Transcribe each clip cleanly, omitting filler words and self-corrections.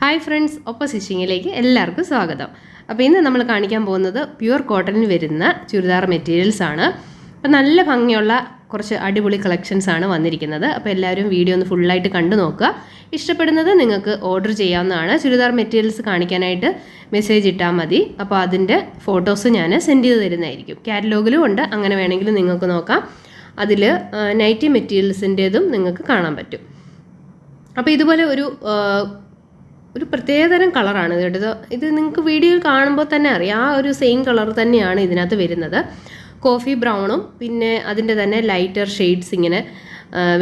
Hi friends, ഒപ്പം സ്റ്റിച്ചിങ്ങിലേക്ക് എല്ലാവർക്കും സ്വാഗതം. അപ്പോൾ ഇന്ന് നമ്മൾ കാണിക്കാൻ പോകുന്നത് പ്യുവർ കോട്ടണിൽ വരുന്ന ചുരിദാർ മെറ്റീരിയൽസ് ആണ്. അപ്പോൾ നല്ല ഭംഗിയുള്ള കുറച്ച് അടിപൊളി കളക്ഷൻസ് ആണ് വന്നിരിക്കുന്നത്. അപ്പോൾ എല്ലാവരും വീഡിയോ ഒന്ന് ഫുള്ളായിട്ട് കണ്ടു നോക്കുക. ഇഷ്ടപ്പെടുന്നത് നിങ്ങൾക്ക് ഓർഡർ ചെയ്യാവുന്നതാണ്. ചുരിദാർ മെറ്റീരിയൽസ് കാണിക്കാനായിട്ട് മെസ്സേജ് ഇട്ടാൽ മതി. അപ്പോൾ അതിൻ്റെ ഫോട്ടോസ് ഞാൻ സെൻഡ് ചെയ്ത് തരുന്നതായിരിക്കും. കാറ്റലോഗിലും ഉണ്ട്, അങ്ങനെ വേണമെങ്കിൽ നിങ്ങൾക്ക് നോക്കാം. അതിൽ നൈറ്റി മെറ്റീരിയൽസിൻ്റേതും നിങ്ങൾക്ക് കാണാൻ പറ്റും. അപ്പോൾ ഇതുപോലെ ഒരു പ്രത്യേകതരം കളറാണ് കേട്ടത്. ഇത് നിങ്ങൾക്ക് വീഡിയോയിൽ കാണുമ്പോൾ തന്നെ അറിയാം, ആ ഒരു സെയിം കളർ തന്നെയാണ് ഇതിനകത്ത് വരുന്നത്. കോഫി ബ്രൗണും പിന്നെ അതിൻ്റെ തന്നെ ലൈറ്റർ ഷെയ്ഡ്സ് ഇങ്ങനെ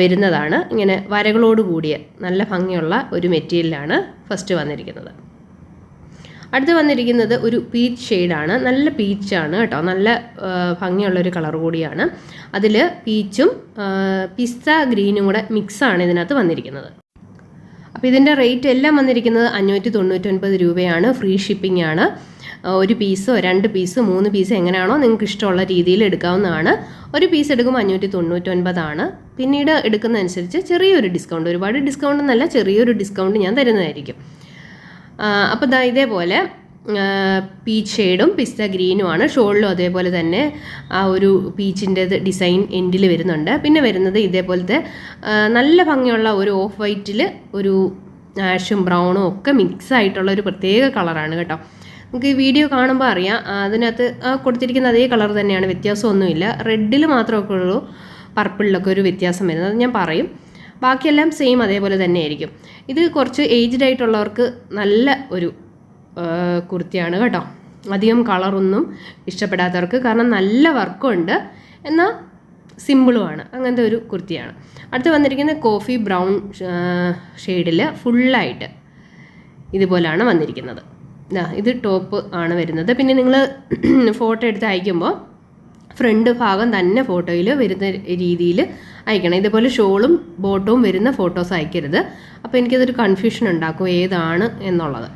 വരുന്നതാണ്. ഇങ്ങനെ വരകളോട് കൂടിയ നല്ല ഭംഗിയുള്ള ഒരു മെറ്റീരിയലാണ് ഫസ്റ്റ് വന്നിരിക്കുന്നത്. അടുത്ത് വന്നിരിക്കുന്നത് ഒരു പീച്ച് ഷെയ്ഡാണ്. നല്ല പീച്ചാണ് കേട്ടോ, നല്ല ഭംഗിയുള്ളൊരു കളർ കൂടിയാണ്. അതിൽ പീച്ചും പിസ്ത ഗ്രീനും കൂടെ മിക്സാണ് ഇതിനകത്ത് വന്നിരിക്കുന്നത്. അപ്പോൾ ഇതിൻ്റെ റേറ്റ് എല്ലാം വന്നിരിക്കുന്നത് 599 രൂപയാണ്. ഫ്രീ ഷിപ്പിംഗ് ആണ്. ഒരു പീസോ 2 പീസ് 3 പീസ് എങ്ങനെയാണോ നിങ്ങൾക്ക് ഇഷ്ടമുള്ള രീതിയിൽ എടുക്കാവുന്നതാണ്. ഒരു പീസ് എടുക്കുമ്പോൾ 599 ആണ്. പിന്നീട് എടുക്കുന്നതനുസരിച്ച് ചെറിയൊരു ഡിസ്കൗണ്ട്, ഒരുപാട് ഡിസ്കൗണ്ട് എന്നല്ല, ചെറിയൊരു ഡിസ്കൗണ്ട് ഞാൻ തരുന്നതായിരിക്കും. അപ്പോൾ ഇതേപോലെ പീച്ച് ഷെയ്ഡും പിസ്ത ഗ്രീനുമാണ്. ഷോളിലും അതേപോലെ തന്നെ ആ ഒരു പീച്ചിൻ്റെ ഡിസൈൻ എൻഡിൽ വരുന്നുണ്ട്. പിന്നെ വരുന്നത് ഇതേപോലത്തെ നല്ല ഭംഗിയുള്ള ഒരു ഓഫ് വൈറ്റിൽ ഒരു ആഷും ബ്രൗണും ഒക്കെ മിക്സ് ആയിട്ടുള്ള ഒരു പ്രത്യേക കളറാണ് കേട്ടോ. നമുക്ക് ഈ വീഡിയോ കാണുമ്പോൾ അറിയാം, അതിനകത്ത് കൊടുത്തിരിക്കുന്ന അതേ കളർ തന്നെയാണ്, വ്യത്യാസമൊന്നുമില്ല. റെഡിൽ മാത്രമൊക്കെ ഉള്ളൂ പർപ്പിളിലൊക്കെ ഒരു വ്യത്യാസം വരുന്നത്, അത് ഞാൻ പറയും. ബാക്കിയെല്ലാം സെയിം അതേപോലെ തന്നെ ആയിരിക്കും. ഇത് കുറച്ച് ഏജ്ഡ് ആയിട്ടുള്ളവർക്ക് നല്ല ഒരു കുർത്തിയാണ് കേട്ടോ. അധികം കളറൊന്നും ഇഷ്ടപ്പെടാത്തവർക്ക്, കാരണം നല്ല വർക്കുണ്ട് എന്നാൽ സിമ്പിളുമാണ്, അങ്ങനത്തെ ഒരു കുർത്തിയാണ്. അടുത്ത് വന്നിരിക്കുന്നത് കോഫി ബ്രൗൺ ഷെയ്ഡിൽ ഫുള്ളായിട്ട് ഇതുപോലെയാണ് വന്നിരിക്കുന്നത്. ഇത് ടോപ്പ് ആണ് വരുന്നത്. പിന്നെ നിങ്ങൾ ഫോട്ടോ എടുത്ത് അയക്കുമ്പോൾ ഫ്രണ്ട് ഭാഗം തന്നെ ഫോട്ടോയിൽ വരുന്ന രീതിയിൽ അയക്കണം. ഇതുപോലെ ഷോളും ബോട്ടവും വരുന്ന ഫോട്ടോസ് അയക്കരുത്. അപ്പോൾ എനിക്കതൊരു കൺഫ്യൂഷൻ ഉണ്ടാക്കും ഏതാണ് എന്നുള്ളത്.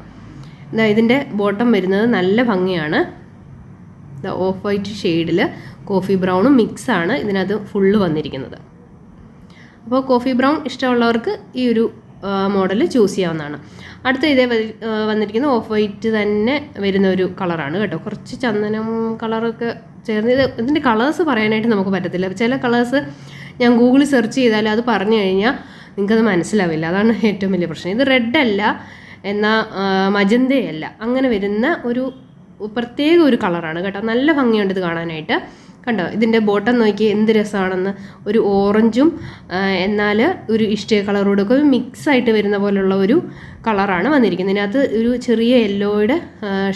ഇതിൻ്റെ ബോട്ടം വരുന്നത് നല്ല ഭംഗിയാണ്. ഓഫ് വൈറ്റ് ഷെയ്ഡിൽ കോഫി ബ്രൗണും മിക്സാണ് ഇതിനകത്ത് ഫുള്ള് വന്നിരിക്കുന്നത്. അപ്പോൾ കോഫി ബ്രൗൺ ഇഷ്ടമുള്ളവർക്ക് ഈ ഒരു മോഡൽ ചൂസ് ചെയ്യാവുന്നതാണ്. അടുത്ത ഇതേ വന്നിരിക്കുന്നത് ഓഫ് വൈറ്റ് തന്നെ വരുന്ന ഒരു കളറാണ് കേട്ടോ. കുറച്ച് ചന്ദനം കളറൊക്കെ ചേർന്ന് ഇതിൻ്റെ കളേഴ്സ് പറയാനായിട്ട് നമുക്ക് പറ്റത്തില്ല. ചില കളേഴ്സ് ഞാൻ ഗൂഗിളിൽ സെർച്ച് ചെയ്താൽ അത് പറഞ്ഞു കഴിഞ്ഞാൽ നിങ്ങൾക്കത് മനസ്സിലാവില്ല. അതാണ് ഏറ്റവും വലിയ പ്രശ്നം. ഇത് റെഡ് അല്ല എന്നാൽ മജന്തയല്ല, അങ്ങനെ വരുന്ന ഒരു പ്രത്യേക ഒരു കളറാണ് കേട്ടോ. നല്ല ഭംഗിയുണ്ട് ഇത് കാണാനായിട്ട്. കണ്ടോ, ഇതിൻ്റെ ബോട്ടം നോക്കി എന്ത് രസമാണെന്ന്. ഒരു ഓറഞ്ചും എന്നാൽ ഒരു ഇഷ്ടിക കളറോടെ ഒക്കെ മിക്സായിട്ട് വരുന്ന പോലുള്ള ഒരു കളറാണ് വന്നിരിക്കുന്നത്. ഇതിനകത്ത് ഒരു ചെറിയ യെല്ലോയുടെ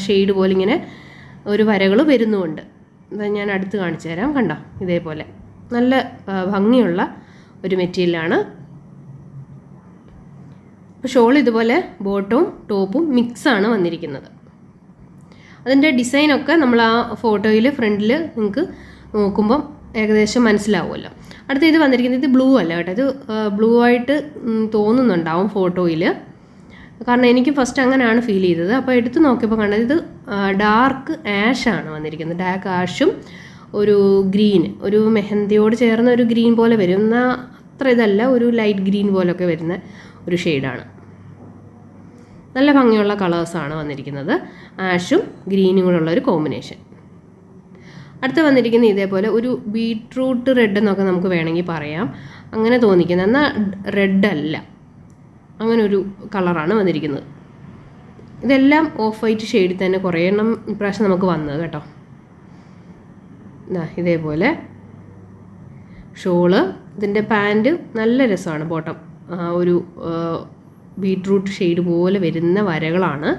ഷെയ്ഡ് പോലെ ഇങ്ങനെ ഒരു വരകൾ വരുന്നുമുണ്ട്. ഞാൻ അടുത്ത് കാണിച്ചു തരാം. കണ്ടോ, ഇതേപോലെ നല്ല ഭംഗിയുള്ള ഒരു മെറ്റീരിയലാണ്. അപ്പോൾ ഷോൾ ഇതുപോലെ ബോട്ടവും ടോപ്പും മിക്സാണ് വന്നിരിക്കുന്നത്. അതിൻ്റെ ഡിസൈനൊക്കെ നമ്മൾ ആ ഫോട്ടോയിൽ ഫ്രണ്ടിൽ നിങ്ങൾക്ക് നോക്കുമ്പം ഏകദേശം മനസ്സിലാവുമല്ലോ. അടുത്ത ഇത് വന്നിരിക്കുന്നത്, ഇത് ബ്ലൂ അല്ല കേട്ടോ, ഇത് ബ്ലൂ ആയിട്ട് തോന്നുന്നുണ്ടാവും ഫോട്ടോയിൽ, കാരണം എനിക്ക് ഫസ്റ്റ് അങ്ങനെയാണ് ഫീൽ ചെയ്തത്. അപ്പോൾ എടുത്ത് നോക്കിയപ്പോൾ കണ്ടത് ഇത് ഡാർക്ക് ആഷാണ് വന്നിരിക്കുന്നത്. ഡാർക്ക് ആഷും ഒരു ഗ്രീൻ, ഒരു മെഹന്തിയോട് ചേർന്ന ഒരു ഗ്രീൻ പോലെ വരുന്ന അത്ര ഇതല്ല, ഒരു ലൈറ്റ് ഗ്രീൻ പോലൊക്കെ വരുന്ന ഒരു ഷെയ്ഡാണ്. നല്ല ഭംഗിയുള്ള കളേഴ്സാണ് വന്നിരിക്കുന്നത്, ആഷും ഗ്രീനും കൂടെ ഉള്ള ഒരു കോമ്പിനേഷൻ. അടുത്ത് വന്നിരിക്കുന്നത് ഇതേപോലെ ഒരു ബീട്രൂട്ട് റെഡ് എന്നൊക്കെ നമുക്ക് വേണമെങ്കിൽ പറയാം, അങ്ങനെ തോന്നിക്കുന്നത്, എന്നാൽ റെഡ് അല്ല, അങ്ങനെ ഒരു കളറാണ് വന്നിരിക്കുന്നത്. ഇതെല്ലാം ഓഫ് വൈറ്റ് ഷെയ്ഡിൽ തന്നെ കുറേ എണ്ണം ഇപ്രാവശ്യം നമുക്ക് വന്നത് കേട്ടോ. ഇതേപോലെ ഷോള്, ഇതിൻ്റെ പാൻറ്റ് നല്ല രസമാണ്. ബോട്ടം ഒരു ബീട്രൂട്ട് ഷെയ്ഡ് പോലെ വരുന്ന വരകളാണ്,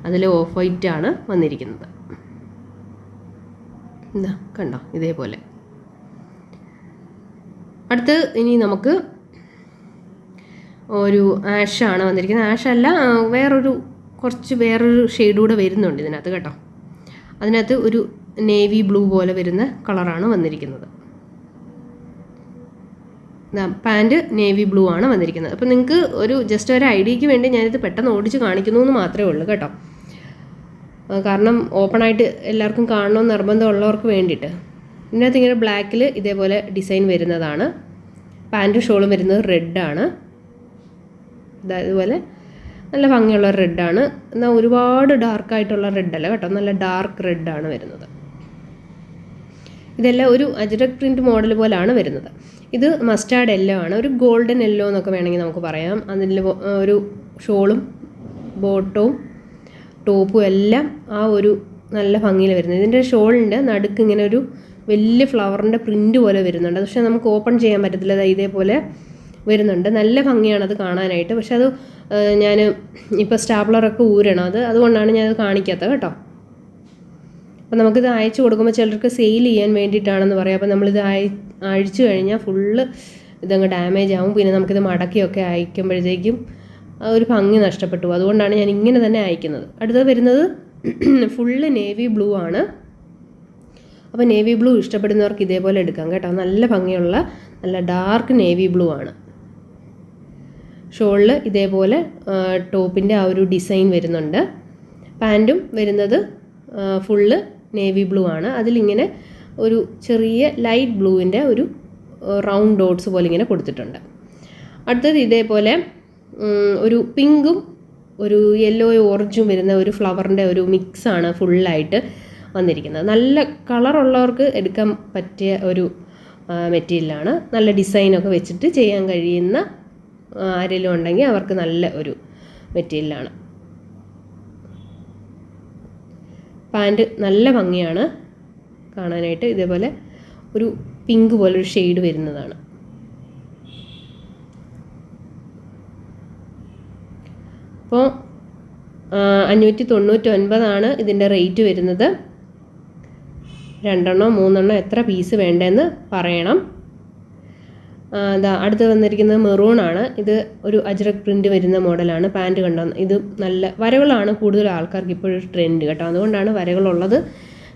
അതിൽ ഓഫ് വൈറ്റ് ആണ് വന്നിരിക്കുന്നത്. കണ്ടോ, ഇതേപോലെ. അടുത്ത് ഇനി നമുക്ക് ഒരു ആഷാണ് വന്നിരിക്കുന്നത്. ആഷല്ല, വേറൊരു ഷെയ്ഡ് കൂടെ വരുന്നുണ്ട് ഇതിനകത്ത് കേട്ടോ. അതിനകത്ത് ഒരു നേവി ബ്ലൂ പോലെ വരുന്ന കളറാണ് വന്നിരിക്കുന്നത്. പാൻറ്റ് നേവി ബ്ലൂ ആണ് വന്നിരിക്കുന്നത്. അപ്പോൾ നിങ്ങൾക്ക് ഒരു ജസ്റ്റ് ഒരു ഐഡിയയ്ക്ക് വേണ്ടി ഞാനിത് പെട്ടെന്ന് ഓടിച്ച് കാണിക്കുന്നു എന്ന് മാത്രമേ ഉള്ളൂ കേട്ടോ. കാരണം ഓപ്പണായിട്ട് എല്ലാവർക്കും കാണണമെന്ന് നിർബന്ധമുള്ളവർക്ക് വേണ്ടിയിട്ട്. ഇതിനകത്ത് ഇങ്ങനെ ബ്ലാക്കിൽ ഇതേപോലെ ഡിസൈൻ വരുന്നതാണ്. പാൻറ്റും ഷോളും വരുന്നത് റെഡാണ്. ഇതുപോലെ നല്ല ഭംഗിയുള്ള റെഡാണ്. എന്നാൽ ഒരുപാട് ഡാർക്കായിട്ടുള്ള റെഡല്ല കേട്ടോ, നല്ല ഡാർക്ക് റെഡാണ് വരുന്നത്. ഇതെല്ലാം ഒരു അജ്രക് പ്രിൻറ്റ് മോഡൽ പോലാണ് വരുന്നത്. ഇത് മസ്റ്റാർഡ് യെല്ലോ ആണ്, ഒരു ഗോൾഡൻ യെല്ലോ എന്നൊക്കെ വേണമെങ്കിൽ നമുക്ക് പറയാം. അതിൽ ഒരു ഷോളും ബോട്ടവും ടോപ്പും എല്ലാം ആ ഒരു നല്ല ഭംഗിയിൽ വരുന്നത്. ഇതിൻ്റെ ഷോളിൻ്റെ നടുക്ക് ഇങ്ങനെ ഒരു വലിയ ഫ്ലവറിൻ്റെ പ്രിൻ്റ് പോലെ വരുന്നുണ്ട്. പക്ഷേ നമുക്ക് ഓപ്പൺ ചെയ്യാൻ പറ്റത്തില്ല, ഇതേപോലെ വരുന്നുണ്ട്. നല്ല ഭംഗിയാണത് കാണാനായിട്ട്. പക്ഷെ അത് ഞാൻ ഇപ്പോൾ സ്റ്റാപ്ലറൊക്കെ ഊരണം, അതുകൊണ്ടാണ് ഞാനത് കാണിക്കാത്തത് കേട്ടോ. അപ്പോൾ നമുക്കിത് അയച്ചു കൊടുക്കുമ്പോൾ ചിലർക്ക് സെയിൽ ചെയ്യാൻ വേണ്ടിയിട്ടാണെന്ന് പറയാം. അപ്പോൾ നമ്മളിത് അഴിച്ചു കഴിഞ്ഞാൽ ഫുള്ള് ഇതങ്ങ് ഡാമേജ് ആവും. പിന്നെ നമുക്കിത് മടക്കിയൊക്കെ അയക്കുമ്പോഴത്തേക്കും ഒരു ഭംഗി നഷ്ടപ്പെട്ടു. അതുകൊണ്ടാണ് ഞാൻ ഇങ്ങനെ തന്നെ അയക്കുന്നത്. അടുത്തത് വരുന്നത് ഫുള്ള് നേവി ബ്ലൂ ആണ്. അപ്പോൾ നേവി ബ്ലൂ ഇഷ്ടപ്പെടുന്നവർക്ക് ഇതേപോലെ എടുക്കാം കേട്ടോ. നല്ല ഭംഗിയുള്ള നല്ല ഡാർക്ക് നേവി ബ്ലൂ ആണ്. ഷോളിൽ ഇതേപോലെ ടോപ്പിൻ്റെ ആ ഒരു ഡിസൈൻ വരുന്നുണ്ട്. പാൻറ്റും വരുന്നത് ഫുള്ള് നേവി ബ്ലൂ ആണ്. അതിലിങ്ങനെ ഒരു ചെറിയ ലൈറ്റ് ബ്ലൂവിൻ്റെ ഒരു റൗണ്ട് ഡോട്ട്സ് പോലെ ഇങ്ങനെ കൊടുത്തിട്ടുണ്ട്. അടുത്തത് ഇതേപോലെ ഒരു പിങ്കും ഒരു യെല്ലോ ഓറഞ്ചും വരുന്ന ഒരു ഫ്ലവറിൻ്റെ ഒരു മിക്സാണ് ഫുള്ളായിട്ട് വന്നിരിക്കുന്നത്. നല്ല കളറുള്ളവർക്ക് എടുക്കാൻ പറ്റിയ ഒരു മെറ്റീരിയലാണ്. നല്ല ഡിസൈനൊക്കെ വെച്ചിട്ട് ചെയ്യാൻ കഴിയുന്ന ആരെങ്കിലും ഉണ്ടെങ്കിൽ അവർക്ക് നല്ല ഒരു മെറ്റീരിയലാണ്. പാൻറ്റ് നല്ല ഭംഗിയാണ് കാണാനായിട്ട്. ഇതേപോലെ ഒരു പിങ്ക് പോലൊരു ഷെയ്ഡ് വരുന്നതാണ്. അപ്പോൾ 599 ഇതിൻ്റെ റേറ്റ് വരുന്നത്. 2 3 എത്ര പീസ് വേണ്ടതെന്ന് പറയണം. അടുത്ത് വന്നിരിക്കുന്നത് മെറൂൺ ആണ്. ഇത് ഒരു അജ്രക് പ്രിൻ്റ് വരുന്ന മോഡലാണ്. പാൻറ്റ് കണ്ടോ, ഇത് നല്ല വരകളാണ് കൂടുതൽ ആൾക്കാർക്ക് ഇപ്പോഴൊരു ട്രെൻഡ് കേട്ടോ. അതുകൊണ്ടാണ് വരകളുള്ളത്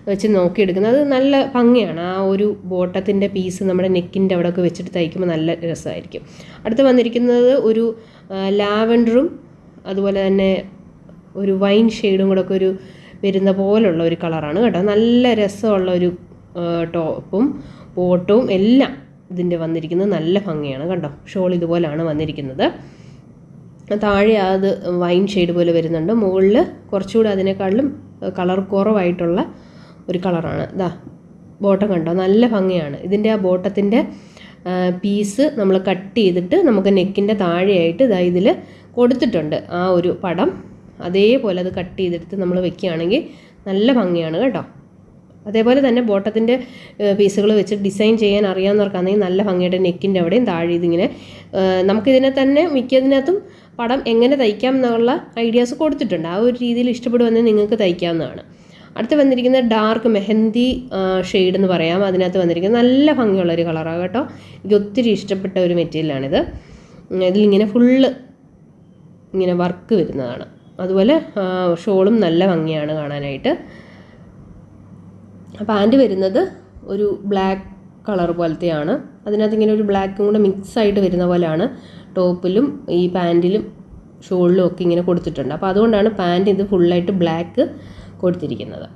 വെച്ച് നോക്കിയെടുക്കുന്നത്. അത് നല്ല ഭംഗിയാണ്. ആ ഒരു ബോട്ടത്തിൻ്റെ പീസ് നമ്മുടെ നെക്കിൻ്റെ അവിടെയൊക്കെ വെച്ചിട്ട് തയ്ക്കുമ്പോൾ നല്ല രസമായിരിക്കും. അടുത്ത് വന്നിരിക്കുന്നത് ഒരു ലാവൻഡറും അതുപോലെ തന്നെ ഒരു വൈൻ ഷെയ്ഡും കൂടെ ഒക്കെ ഒരു വരുന്ന പോലുള്ള ഒരു കളറാണ് കേട്ടോ. നല്ല രസമുള്ള ഒരു ടോപ്പും ബോട്ടവും എല്ലാം ഇതിൻ്റെ വന്നിരിക്കുന്നത് നല്ല ഭംഗിയാണ് കണ്ടോ. ഷോൾ ഇതുപോലാണ് വന്നിരിക്കുന്നത്. താഴെ അത് വൈൻ ഷെയ്ഡ് പോലെ വരുന്നുണ്ട്. മുകളിൽ കുറച്ചുകൂടി അതിനേക്കാളും കളർ കുറവായിട്ടുള്ള ഒരു കളറാണ്. ബോട്ടം കണ്ടോ, നല്ല ഭംഗിയാണ്. ഇതിൻ്റെ ആ ബോട്ടത്തിൻ്റെ പീസ് നമ്മൾ കട്ട് ചെയ്തിട്ട് നമുക്ക് നെക്കിൻ്റെ താഴെയായിട്ട് ഇതിൽ കൊടുത്തിട്ടുണ്ട് ആ ഒരു പടം. അതേപോലെ അത് കട്ട് ചെയ്തെടുത്ത് നമ്മൾ വെക്കുകയാണെങ്കിൽ നല്ല ഭംഗിയാണ് കേട്ടോ. അതേപോലെ തന്നെ ബോട്ടത്തിൻ്റെ പീസുകൾ വെച്ച് ഡിസൈൻ ചെയ്യാൻ അറിയാവുന്നവർക്കാണെങ്കിൽ നല്ല ഭംഗിയായിട്ട് നെക്കിൻ്റെ അവിടെയും താഴെ ഇതിങ്ങനെ നമുക്കിതിനെ തന്നെ മിക്കതിനകത്തും പടം എങ്ങനെ തയ്ക്കാം എന്നുള്ള ഐഡിയാസ് കൊടുത്തിട്ടുണ്ട്. ആ ഒരു രീതിയിൽ ഇഷ്ടപ്പെടുമെങ്കിൽ നിങ്ങൾക്ക് തയ്ക്കാവുന്നതാണ്. അടുത്ത് വന്നിരിക്കുന്നത് ഡാർക്ക് മെഹന്തി ഷെയ്ഡ് എന്ന് പറയാം. അതിനകത്ത് വന്നിരിക്കുന്നത് നല്ല ഭംഗിയുള്ളൊരു കളറാണ് കേട്ടോ. എനിക്ക് ഒത്തിരി ഇഷ്ടപ്പെട്ട ഒരു മെറ്റീരിയലാണിത്. ഇതിലിങ്ങനെ ഫുള്ള് ഇങ്ങനെ വർക്ക് വരുന്നതാണ്. അതുപോലെ ഷോളും നല്ല ഭംഗിയാണ് കാണാനായിട്ട്. പാൻറ്റ് വരുന്നത് ഒരു ബ്ലാക്ക് കളർ പോലത്തെയാണ്. അതിനകത്ത് ഇങ്ങനെ ഒരു ബ്ലാക്കും കൂടെ മിക്സായിട്ട് വരുന്ന പോലെയാണ് ടോപ്പിലും ഈ പാൻറ്റിലും ഷോളിലും ഒക്കെ ഇങ്ങനെ കൊടുത്തിട്ടുണ്ട്. അപ്പോൾ അതുകൊണ്ടാണ് പാൻറ്റ് ഇത് ഫുള്ളായിട്ട് ബ്ലാക്ക് കൊടുത്തിരിക്കുന്നത്.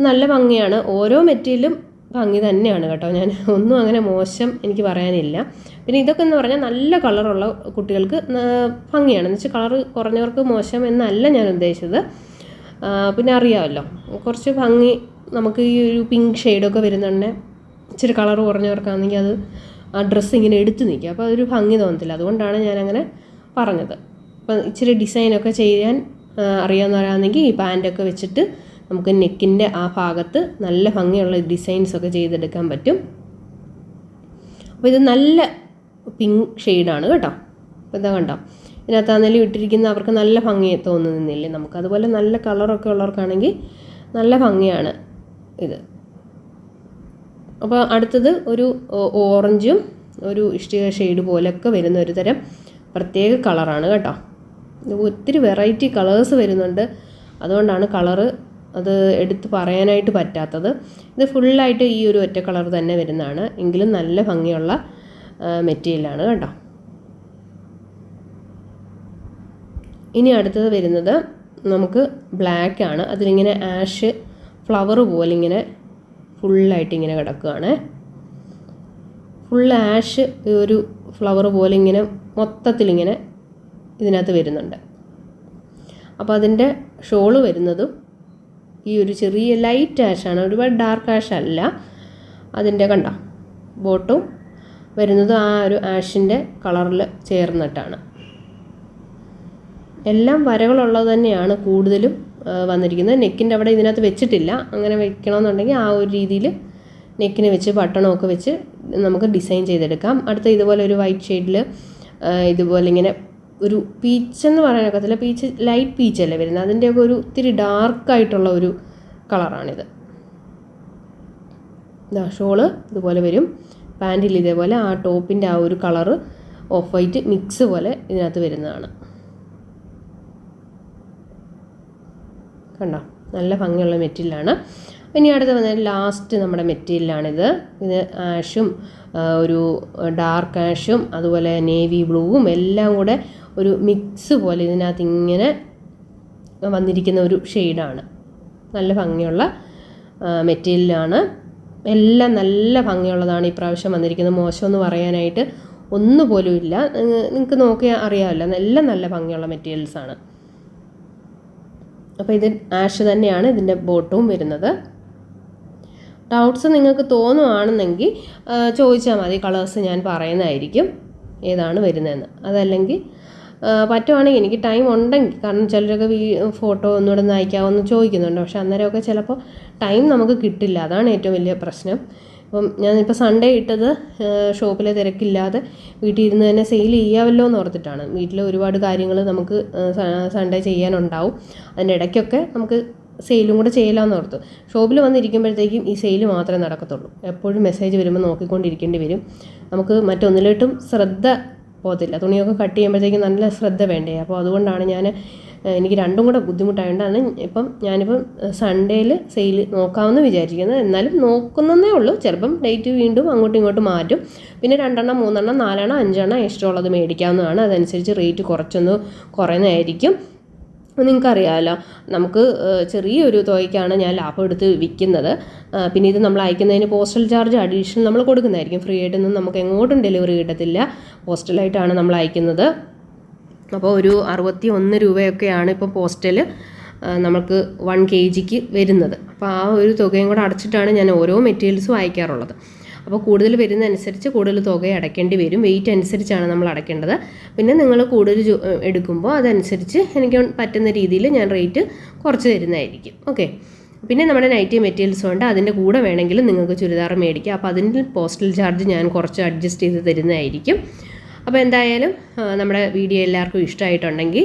നല്ല ഭംഗിയാണ്. ഓരോ മെറ്റീരിയലും ഭംഗി തന്നെയാണ് കേട്ടോ. ഞാൻ ഒന്നും അങ്ങനെ മോശം എനിക്ക് പറയാനില്ല. പിന്നെ ഇതൊക്കെ എന്ന് പറഞ്ഞാൽ നല്ല കളറുള്ള കുട്ടികൾക്ക് ഭംഗിയാണ്. എന്ന് വെച്ചാൽ കളറ് കുറഞ്ഞവർക്ക് മോശം എന്നല്ല ഞാൻ ഉദ്ദേശിച്ചത്. പിന്നെ അറിയാമല്ലോ കുറച്ച് ഭംഗി നമുക്ക് ഈ ഒരു പിങ്ക് ഷെയ്ഡൊക്കെ വരുന്നുണ്ട്. ഇച്ചിരി കളർ കുറഞ്ഞവർക്കാണെങ്കിൽ അത് ആ ഡ്രസ്സ് ഇങ്ങനെ എടുത്ത് നിൽക്കുക, അപ്പോൾ അതൊരു ഭംഗി തോന്നത്തില്ല. അതുകൊണ്ടാണ് ഞാനങ്ങനെ പറഞ്ഞത്. അപ്പം ഇച്ചിരി ഡിസൈനൊക്കെ ചെയ്യാൻ അറിയാവുന്നവരാണെങ്കിൽ ഈ പാൻറ്റൊക്കെ വെച്ചിട്ട് നമുക്ക് നെക്കിൻ്റെ ആ ഭാഗത്ത് നല്ല ഭംഗിയുള്ള ഡിസൈൻസൊക്കെ ചെയ്തെടുക്കാൻ പറ്റും. അപ്പോൾ ഇത് നല്ല പിങ്ക് ഷെയ്ഡാണ് കേട്ടോ. അപ്പോൾ ഇതാ കണ്ടോ, ഇതിനകത്താണെങ്കിലും ഇട്ടിരിക്കുന്ന അവർക്ക് നല്ല ഭംഗി തോന്നുന്നില്ലേ നമുക്ക്. അതുപോലെ നല്ല കളറൊക്കെ ഉള്ളവർക്കാണെങ്കിൽ നല്ല ഭംഗിയാണ് ഇത്. അപ്പോൾ അടുത്തത് ഒരു ഓറഞ്ചും ഒരു ഇഷ്ടിക ഷെയ്ഡ് പോലെയൊക്കെ വരുന്ന ഒരു തരം പ്രത്യേക കളറാണ് കേട്ടോ. ഇത് ഒത്തിരി വെറൈറ്റി കളേഴ്സ് വരുന്നുണ്ട്. അതുകൊണ്ടാണ് കളറ് അത് എടുത്ത് പറയാനായിട്ട് പറ്റാത്തത്. ഇത് ഫുള്ളായിട്ട് ഈ ഒരു ഒറ്റ കളർ തന്നെ വരുന്നതാണ്. എങ്കിലും നല്ല ഭംഗിയുള്ള മെറ്റീരിയലാണ് കേട്ടോ. ഇനി അടുത്തത് വരുന്നത് നമുക്ക് ബ്ലാക്കാണ്. അതിലിങ്ങനെ ആഷ് ഫ്ലവർ പോലെ ഇങ്ങനെ ഫുള്ളായിട്ട് ഇങ്ങനെ കിടക്കുകയാണ്. ഫുൾ ആഷ് ഒരു ഫ്ലവർ പോലെ ഇങ്ങനെ മൊത്തത്തിലിങ്ങനെ ഇതിനകത്ത് വരുന്നുണ്ട്. അപ്പോൾ അതിൻ്റെ ഷോള് വരുന്നതും ഈ ഒരു ചെറിയ ലൈറ്റ് ആഷാണ്, ഒരുപാട് ഡാർക്ക് ആഷ് അല്ല. അതിൻ്റെ കണ്ടോ ബോട്ടും വരുന്നത് ആ ഒരു ആഷിൻ്റെ കളറിൽ ചേർന്നിട്ടാണ്. എല്ലാം വരകളുള്ളത് തന്നെയാണ് കൂടുതലും വന്നിരിക്കുന്നത്. നെക്കിൻ്റെ അവിടെ ഇതിനകത്ത് വെച്ചിട്ടില്ല. അങ്ങനെ വെക്കണമെന്നുണ്ടെങ്കിൽ ആ ഒരു രീതിയിൽ നെക്കിന് വെച്ച് ബട്ടണമൊക്കെ വെച്ച് നമുക്ക് ഡിസൈൻ ചെയ്തെടുക്കാം. അടുത്ത ഇതുപോലെ ഒരു വൈറ്റ് ഷെയ്ഡിൽ ഇതുപോലെ ഇങ്ങനെ ഒരു പീച്ചെന്ന് പറയാനൊക്കത്തില്ല, പീച്ച് ലൈറ്റ് പീച്ചല്ലേ വരുന്നത്, അതിൻ്റെയൊക്കെ ഒരു ഇത്തിരി ഡാർക്കായിട്ടുള്ള ഒരു കളറാണിത്. ഇതാ ഷോള് ഇതുപോലെ വരും. പാൻറ്റിൽ ഇതേപോലെ ആ ടോപ്പിൻ്റെ ആ ഒരു കളറ് ഓഫ് വൈറ്റ് മിക്സ് പോലെ ഇതിനകത്ത് വരുന്നതാണ്. കണ്ടോ നല്ല ഭംഗിയുള്ള മെറ്റീരിയലാണ്. ഇനി അടുത്ത് വന്നാൽ ലാസ്റ്റ് നമ്മുടെ മെറ്റീരിയലാണിത്. ഇത് ആഷും ഒരു ഡാർക്ക് ആഷും അതുപോലെ നേവി ബ്ലൂവും എല്ലാം കൂടെ ഒരു മിക്സ് പോലെ ഇതിനകത്ത് ഇങ്ങനെ വന്നിരിക്കുന്ന ഒരു ഷെയ്ഡാണ്. നല്ല ഭംഗിയുള്ള മെറ്റീരിയലാണ്. എല്ലാം നല്ല ഭംഗിയുള്ളതാണ് ഈ പ്രാവശ്യം വന്നിരിക്കുന്നത്. മോശമെന്ന് പറയാനായിട്ട് ഒന്നുപോലും ഇല്ല. നിങ്ങൾക്ക് നോക്കിയാൽ അറിയാമല്ലോ, എല്ലാം നല്ല ഭംഗിയുള്ള മെറ്റീരിയൽസാണ്. അപ്പോൾ ഇത് ആഷ് തന്നെയാണ് ഇതിൻ്റെ ബോട്ടവും വരുന്നത്. ഡൗട്ട്സ് നിങ്ങൾക്ക് തോന്നുകയാണെന്നെങ്കിൽ ചോദിച്ചാൽ മതി, കളേഴ്സ് ഞാൻ പറയുന്നതായിരിക്കും ഏതാണ് വരുന്നതെന്ന്. അതല്ലെങ്കിൽ പറ്റുവാണെങ്കിൽ എനിക്ക് ടൈം ഉണ്ടെങ്കിൽ, കാരണം ചിലരൊക്കെ ഫോട്ടോ ഒന്നുകൂടെ ഒന്ന് അയക്കാമെന്ന് ചോദിക്കുന്നുണ്ട്, പക്ഷെ അന്നേരമൊക്കെ ചിലപ്പോൾ ടൈം നമുക്ക് കിട്ടില്ല. അതാണ് ഏറ്റവും വലിയ പ്രശ്നം. അപ്പം ഞാനിപ്പോൾ സൺഡേ ഇട്ടത് ഷോപ്പിലെ തിരക്കില്ലാതെ വീട്ടിൽ ഇരുന്ന് തന്നെ സെയിൽ ചെയ്യാമല്ലോ എന്ന് ഓർത്തിട്ടാണ്. വീട്ടിൽ ഒരുപാട് കാര്യങ്ങൾ നമുക്ക് സൺഡേ ചെയ്യാനുണ്ടാവും. അതിൻ്റെ ഇടയ്ക്കൊക്കെ നമുക്ക് സെയിലും കൂടെ ചെയ്യലാമെന്ന് ഓർത്തു. ഷോപ്പിൽ വന്നിരിക്കുമ്പോഴത്തേക്കും ഈ സെയിൽ മാത്രമേ നടക്കത്തുള്ളൂ. എപ്പോഴും മെസ്സേജ് വരുമ്പോൾ നോക്കിക്കൊണ്ടിരിക്കേണ്ടി വരും. നമുക്ക് മറ്റൊന്നിലോട്ടും ശ്രദ്ധ പോകത്തില്ല. തുണിയൊക്കെ കട്ട് ചെയ്യുമ്പോഴത്തേക്കും നല്ല ശ്രദ്ധ വേണ്ടേ. അപ്പോൾ അതുകൊണ്ടാണ് എനിക്ക് രണ്ടും കൂടെ ബുദ്ധിമുട്ടായതുകൊണ്ടാണ് ഞാനിപ്പം സൺഡേയിൽ സെയിൽ നോക്കാമെന്ന് വിചാരിക്കുന്നത്. എന്നാലും നോക്കുന്നതേ ഉള്ളൂ. ചിലപ്പം ഡേറ്റ് വീണ്ടും അങ്ങോട്ടും ഇങ്ങോട്ടും മാറ്റും. പിന്നെ 2 എണ്ണം 3 എണ്ണം 4 എണ്ണം 5 എണ്ണം ഇഷ്ടമുള്ളത് മേടിക്കാവുന്നതാണ്. അതനുസരിച്ച് റേറ്റ് കുറച്ചൊന്ന് കുറയുന്നതായിരിക്കും. നിങ്ങൾക്കറിയാമല്ലോ, നമുക്ക് ചെറിയൊരു തുകയ്ക്കാണ് ഞാൻ ലാഭം എടുത്ത് വിൽക്കുന്നത്. പിന്നെ ഇത് നമ്മൾ അയക്കുന്നതിന് പോസ്റ്റൽ ചാർജ് അഡീഷണൽ നമ്മൾ കൊടുക്കുന്നതായിരിക്കും. ഫ്രീ ആയിട്ടൊന്നും നമുക്ക് എങ്ങോട്ടും ഡെലിവറി കിട്ടത്തില്ല. പോസ്റ്റലായിട്ടാണ് നമ്മൾ അയക്കുന്നത്. അപ്പോൾ ഒരു 61 രൂപയൊക്കെയാണ് ഇപ്പോൾ പോസ്റ്റൽ നമുക്ക് 1 kgക്ക് വരുന്നത്. അപ്പോൾ ആ ഒരു തുകയും കൂടെ അടച്ചിട്ടാണ് ഞാൻ ഓരോ മെറ്റീരിയൽസും അയക്കാറുള്ളത്. അപ്പോൾ കൂടുതൽ വരുന്നതനുസരിച്ച് കൂടുതൽ തുക അടയ്ക്കേണ്ടി വരും. വെയിറ്റ് അനുസരിച്ചാണ് നമ്മൾ അടയ്ക്കേണ്ടത്. പിന്നെ നിങ്ങൾ കൂടുതൽ എടുക്കുമ്പോൾ അതനുസരിച്ച് എനിക്ക് പറ്റുന്ന രീതിയിൽ ഞാൻ റേറ്റ് കുറച്ച് തരുന്നതായിരിക്കും. ഓക്കെ. പിന്നെ നമ്മുടെ നൈറ്റി മെറ്റീരിയൽസ് ഉണ്ട്, അതിൻ്റെ കൂടെ വേണമെങ്കിൽ നിങ്ങൾക്ക് ചുരിദാർ മേടിക്കാം. അപ്പോൾ അതിൻ്റെ പോസ്റ്റൽ ചാർജ് ഞാൻ കുറച്ച് അഡ്ജസ്റ്റ് ചെയ്ത് തരുന്നതായിരിക്കും. അപ്പോൾ എന്തായാലും നമ്മുടെ വീഡിയോ എല്ലാവർക്കും ഇഷ്ടമായിട്ടുണ്ടെങ്കിൽ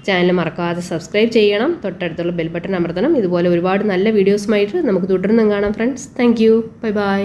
ചാനൽ മറക്കാതെ സബ്സ്ക്രൈബ് ചെയ്യണം. തൊട്ടടുത്തുള്ള ബെൽ ബട്ടൺ അമർത്തണം. ഇതുപോലെ ഒരുപാട് നല്ല വീഡിയോസുമായിട്ട് നമുക്ക് തുടർന്നും കാണാം friends. Thank you. Bye bye.